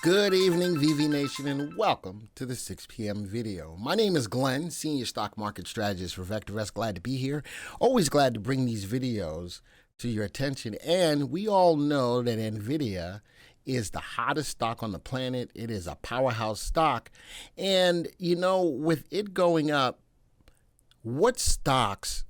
Good evening, VV Nation, and welcome to the 6 p.m. video. My name is Glenn, Senior Stock Market Strategist for VectorVest. Glad to be here. Always glad to bring these videos to your attention. And we all know that Nvidia is the hottest stock on the planet. It is a powerhouse stock. And, you know, with it going up, what stocks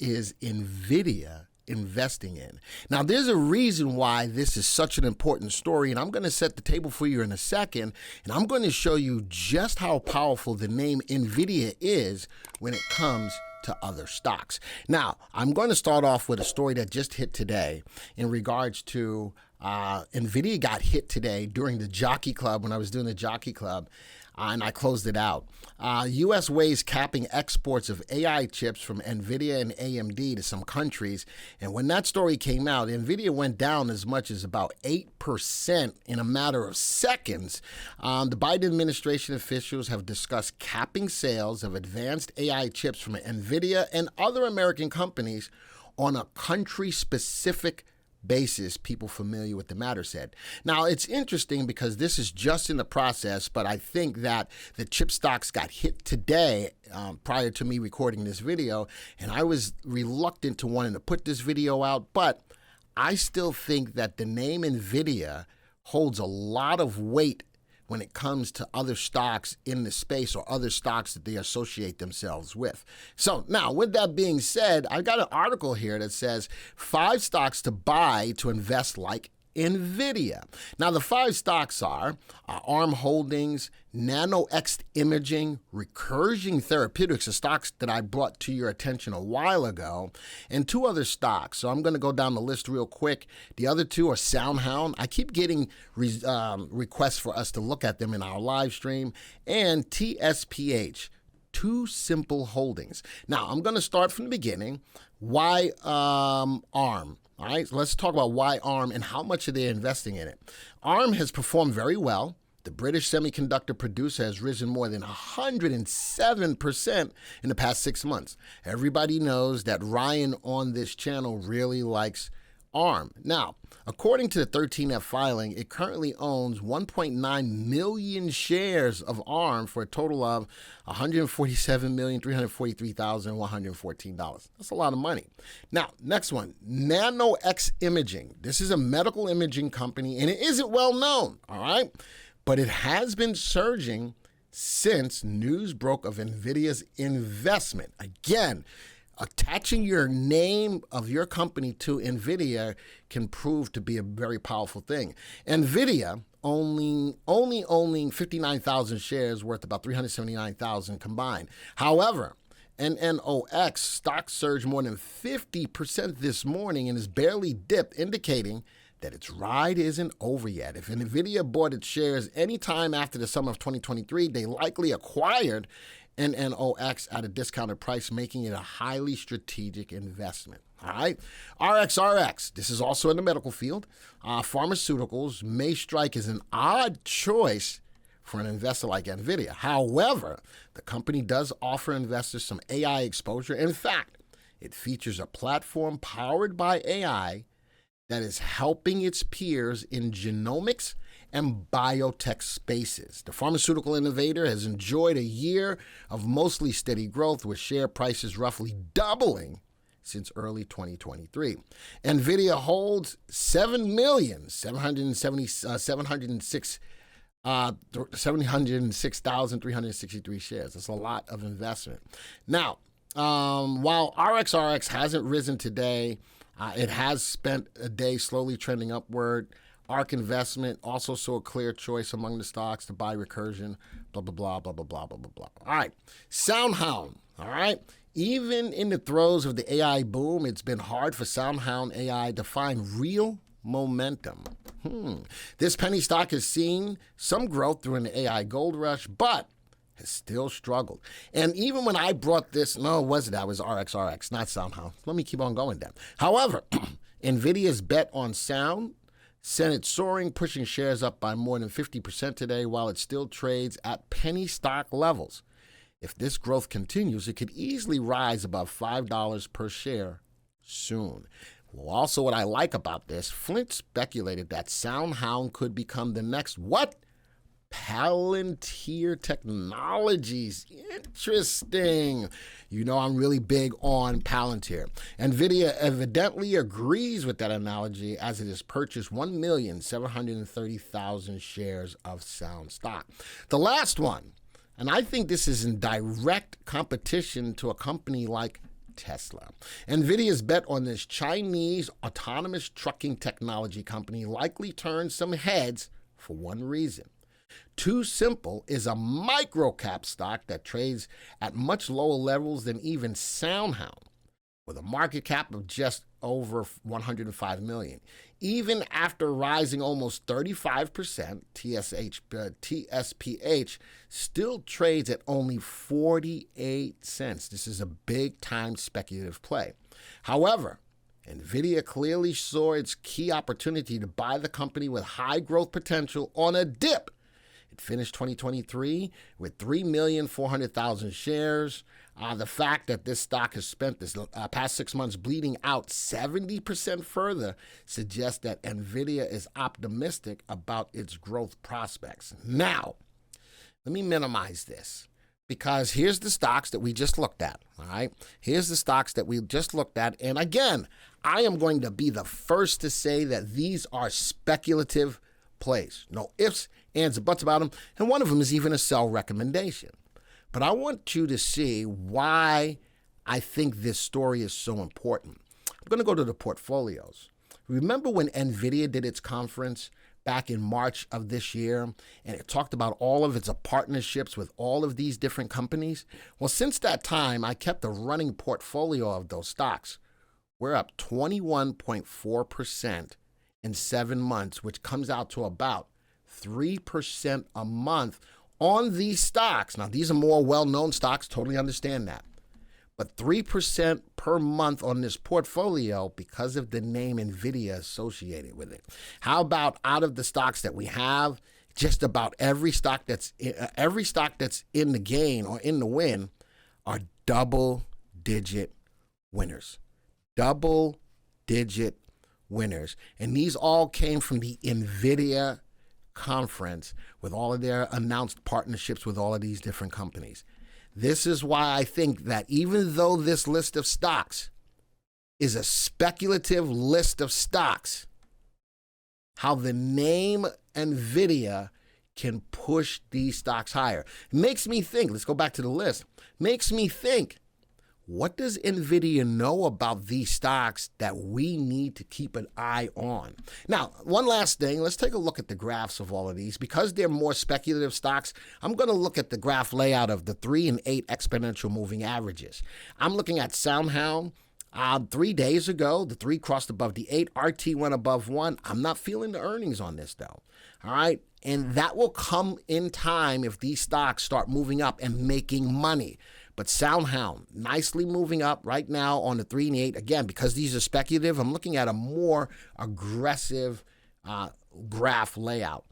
is Nvidia investing in? Now, there's a reason why this is such an important story, and I'm going to set the table for you in a second, and I'm going to show you just how powerful the name Nvidia is when it comes to other stocks. Now, I'm going to start off with a story that just hit today in regards to Nvidia got hit today during the Jockey Club, when I was doing the Jockey Club, and I closed it out. U.S. weighs capping exports of AI chips from Nvidia and AMD to some countries. And when that story came out, Nvidia went down as much as about 8% in a matter of seconds. The Biden administration officials have discussed capping sales of advanced AI chips from Nvidia and other American companies on a country-specific basis, people familiar with the matter said. Now, it's interesting because this is just in the process, but I think that the chip stocks got hit today prior to me recording this video, and I was reluctant to wanting to put this video out, but I still think that the name Nvidia holds a lot of weight when it comes to other stocks in the space or other stocks that they associate themselves with. So now, with that being said, I got an article here that says 5 stocks to buy to invest like Nvidia. Now, the 5 stocks are ARM Holdings, NanoX Imaging, Recursion Therapeutics, the stocks that I brought to your attention a while ago, and 2 other stocks. So I'm going to go down the list real quick. The other 2 are SoundHound. I keep getting requests for us to look at them in our live stream, and TSPH. Two Simple Holdings. Now, I'm going to start from the beginning. Why ARM? All right, so let's talk about why ARM and how much are they investing in it. ARM has performed very well. The British semiconductor producer has risen more than 107% in the past 6 months. Everybody knows that Ryan on this channel really likes ARM. Now, according to the 13F filing, it currently owns 1.9 million shares of ARM for a total of $147,343,114. That's a lot of money. Now, next one, NanoX Imaging. This is a medical imaging company, and it isn't well known, all right? But it has been surging since news broke of Nvidia's investment. Again, attaching your name of your company to Nvidia can prove to be a very powerful thing. Nvidia only owning 59,000 shares worth about $379,000 combined. However, NNOX stock surged more than 50% this morning and has barely dipped, indicating that its ride isn't over yet. If Nvidia bought its shares anytime after the summer of 2023, they likely acquired NNOX at a discounted price, making it a highly strategic investment. All right, RXRX, this is also in the medical field. Pharmaceuticals may strike as an odd choice for an investor like Nvidia. However, the company does offer investors some AI exposure. In fact, it features a platform powered by AI that is helping its peers in genomics and biotech spaces. The pharmaceutical innovator has enjoyed a year of mostly steady growth, with share prices roughly doubling since early 2023. Nvidia holds 706,363 shares. That's a lot of investment. Now, while RXRX hasn't risen today, it has spent a day slowly trending upward. ARK Investment also saw a clear choice among the stocks to buy Recursion, blah, blah, blah, blah, blah, blah, blah, blah, blah. All right, SoundHound, all right? Even in the throes of the AI boom, it's been hard for SoundHound AI to find real momentum. This penny stock has seen some growth during the AI gold rush, but has still struggled. And even when I brought this, no, that was RXRX, not SoundHound. Let me keep on going then. However, Nvidia's bet on sound sent it soaring, pushing shares up by more than 50% today, while it still trades at penny stock levels. If this growth continues, it could easily rise above $5 per share soon. Well, also what I like about this, Flint speculated that SoundHound could become the next what? Palantir Technologies. Interesting. You know, I'm really big on Palantir. Nvidia evidently agrees with that analogy as it has purchased 1,730,000 shares of sound stock. The last one, and I think this is in direct competition to a company like Tesla. Nvidia's bet on this Chinese autonomous trucking technology company likely turned some heads for one reason. Too Simple is a micro-cap stock that trades at much lower levels than even SoundHound, with a market cap of just over 105 million. Even after rising almost 35%, TSPH still trades at only 48 cents. This is a big-time speculative play. However, Nvidia clearly saw its key opportunity to buy the company with high growth potential on a dip. It finished 2023 with 3,400,000 shares. The fact that this stock has spent this past 6 months bleeding out 70% further suggests that Nvidia is optimistic about its growth prospects. Now, let me minimize this, because here's the stocks that we just looked at, all right? Here's the stocks that we just looked at. And again, I am going to be the first to say that these are speculative plays. No ifs, ands, or buts about them. And one of them is even a sell recommendation. But I want you to see why I think this story is so important. I'm going to go to the portfolios. Remember when Nvidia did its conference back in March of this year, and it talked about all of its partnerships with all of these different companies? Well, since that time, I kept a running portfolio of those stocks. We're up 21.4% in 7 months, which comes out to about 3% a month on these stocks. Now, these are more well-known stocks, totally understand that. But 3% per month on this portfolio because of the name Nvidia associated with it. How about out of the stocks that we have, just about every stock that's in the gain or in the win are double-digit winners. Double-digit winners. And these all came from the Nvidia conference with all of their announced partnerships with all of these different companies. This is why I think that even though this list of stocks is a speculative list of stocks, how the name Nvidia can push these stocks higher. It makes me think, let's go back to the list, makes me think, what does Nvidia know about these stocks that we need to keep an eye on? Now, one last thing, let's take a look at the graphs of all of these. Because they're more speculative stocks, I'm going to look at the graph layout of the 3 and 8 exponential moving averages. I'm looking at SoundHound. 3 days ago, the 3 crossed above the 8. RT went above 1. I'm not feeling the earnings on this, though. All right? And that will come in time if these stocks start moving up and making money. But SoundHound, nicely moving up right now on the 3 and 8. Again, because these are speculative, I'm looking at a more aggressive graph layout.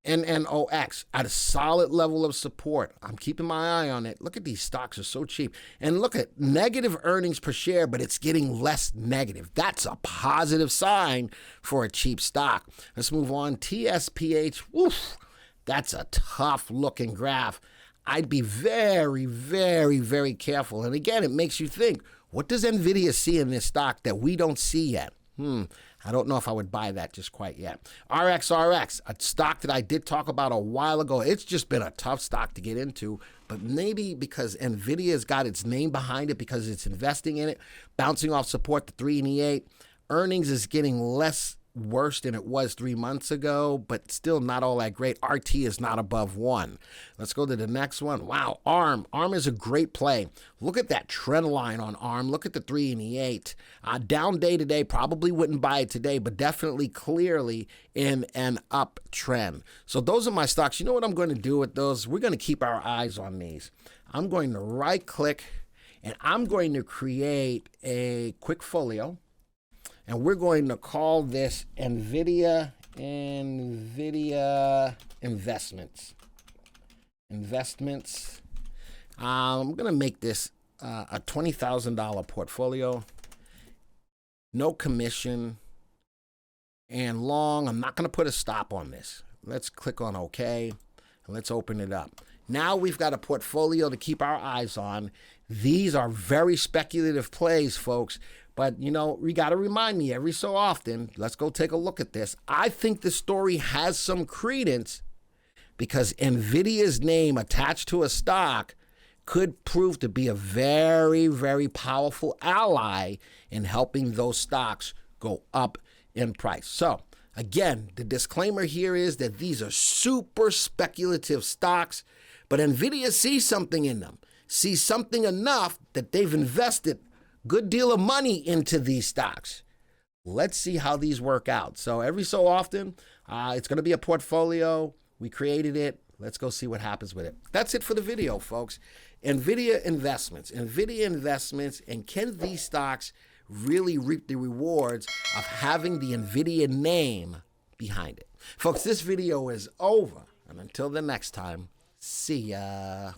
NNOX at a solid level of support. I'm keeping my eye on it. Look at these stocks are so cheap. And look at negative earnings per share, but it's getting less negative. That's a positive sign for a cheap stock. Let's move on. TSPH, woof, that's a tough looking graph. I'd be very, very, very careful. And again, it makes you think, what does Nvidia see in this stock that we don't see yet? I don't know if I would buy that just quite yet. RXRX, a stock that I did talk about a while ago. It's just been a tough stock to get into, but maybe because Nvidia's got its name behind it, because it's investing in it, bouncing off support, the 3 and the 8. Earnings is getting less worse than it was 3 months ago, but still not all that great. RT is not above 1. Let's go to the next one. Wow, ARM. ARM is a great play. Look at that trend line on ARM. Look at the 3 and the 8. Down day today, probably wouldn't buy it today, but definitely clearly in an uptrend. So those are my stocks. You know what I'm going to do with those? We're going to keep our eyes on these. I'm going to right click and I'm going to create a quick folio. And we're going to call this Nvidia Investments. I'm going to make this a $20,000 portfolio. No commission. And long, I'm not going to put a stop on this. Let's click on OK. And let's open it up. Now we've got a portfolio to keep our eyes on. These are very speculative plays, folks. But, you know, we got to remind me every so often, let's go take a look at this. I think the story has some credence because Nvidia's name attached to a stock could prove to be a very, very powerful ally in helping those stocks go up in price. So, again, the disclaimer here is that these are super speculative stocks, but Nvidia sees something in them, sees something enough that they've invested a good deal of money into these stocks. Let's see how these work out. So every so often, it's going to be a portfolio. We created it. Let's go see what happens with it. That's it for the video, folks. Nvidia investments, and can these stocks really reap the rewards of having the Nvidia name behind it? Folks, this video is over. And until the next time, see ya.